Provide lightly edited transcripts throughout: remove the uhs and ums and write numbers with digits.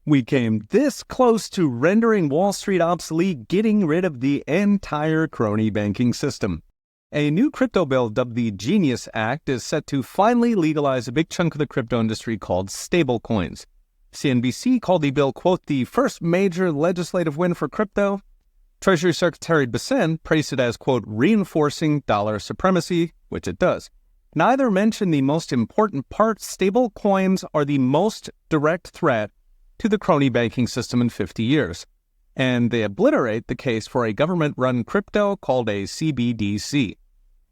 We came this close to rendering Wall Street obsolete, getting rid of the entire crony banking system. A new crypto bill dubbed the Genius Act is set to finally legalize a big chunk of the crypto industry called stablecoins. CNBC called the bill, quote, the first major legislative win for crypto. Treasury Secretary Bessent praised it as, quote, reinforcing dollar supremacy, which it does. Neither mentioned the most important part: stablecoins are the most direct threat to the crony banking system in 50 years. And they obliterate the case for a government-run crypto called a CBDC.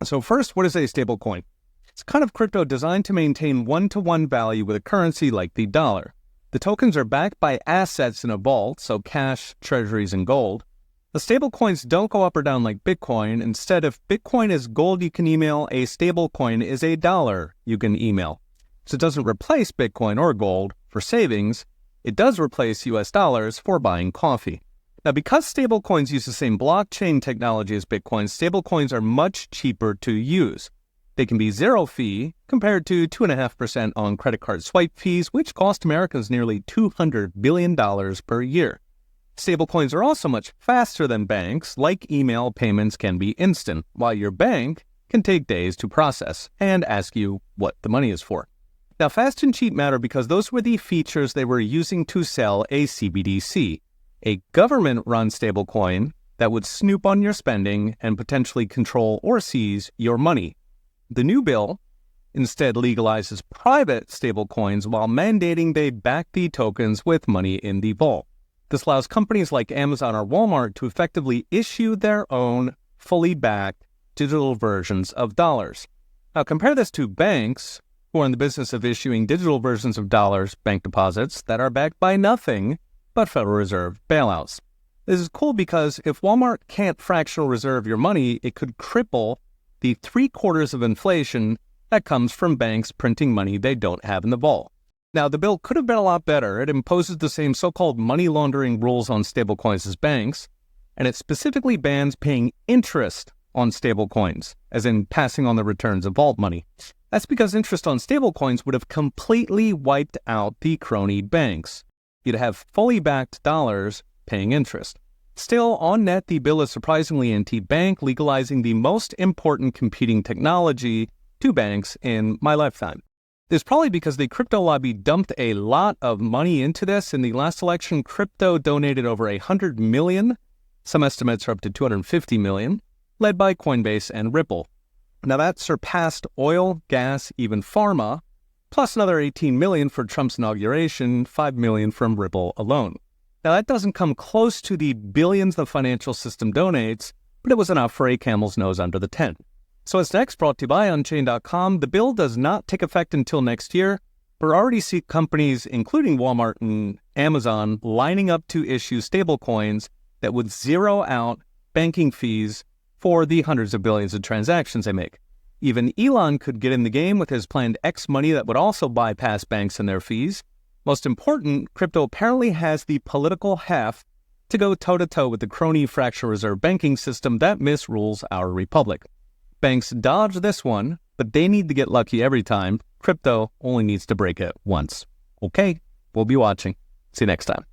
So first, what is a stablecoin? It's a kind of crypto designed to maintain one-to-one value with a currency like the dollar. The tokens are backed by assets in a vault, so cash, treasuries, and gold. The stablecoins don't go up or down like Bitcoin. Instead, if Bitcoin is gold you can email, a stablecoin is a dollar you can email. So it doesn't replace Bitcoin or gold for savings. It does replace US dollars for buying coffee. Now, because stablecoins use the same blockchain technology as Bitcoin, stablecoins are much cheaper to use. They can be zero fee compared to 2.5% on credit card swipe fees, which cost Americans nearly $200 billion per year. Stablecoins are also much faster than banks. Like email, payments can be instant, while your bank can take days to process and ask you what the money is for. Now, fast and cheap matter because those were the features they were using to sell a CBDC, a government-run stablecoin that would snoop on your spending and potentially control or seize your money. The new bill instead legalizes private stablecoins while mandating they back the tokens with money in the vault. This allows companies like Amazon or Walmart to effectively issue their own fully backed digital versions of dollars. Now, compare this to banks, who are in the business of issuing digital versions of dollars, bank deposits, that are backed by nothing but Federal Reserve bailouts. This is cool because if Walmart can't fractional reserve your money, it could cripple the 3/4 of inflation that comes from banks printing money they don't have in the vault. Now, the bill could have been a lot better. It imposes the same so-called money laundering rules on stablecoins as banks, and it specifically bans paying interest on stablecoins, as in passing on the returns of vault money. That's because interest on stablecoins would have completely wiped out the crony banks. You'd have fully backed dollars paying interest. Still, on net, the bill is surprisingly anti-bank, legalizing the most important competing technology to banks in my lifetime. This is probably because the crypto lobby dumped a lot of money into this. In the last election, crypto donated over $100 million. Some estimates are up to $250 million, led by Coinbase and Ripple. Now, that surpassed oil, gas, even pharma, plus another $18 million for Trump's inauguration, $5 million from Ripple alone. Now, that doesn't come close to the billions the financial system donates, but it was enough for a camel's nose under the tent. So as next, brought to you by Unchained.com, the bill does not take effect until next year, but we already see companies, including Walmart and Amazon, lining up to issue stablecoins that would zero out banking fees for the hundreds of billions of transactions they make. Even Elon could get in the game with his planned X money that would also bypass banks and their fees. Most important, crypto apparently has the political heft to go toe-to-toe with the crony fractional reserve banking system that misrules our republic. Banks dodge this one, but they need to get lucky every time. Crypto only needs to break it once. Okay, we'll be watching. See you next time.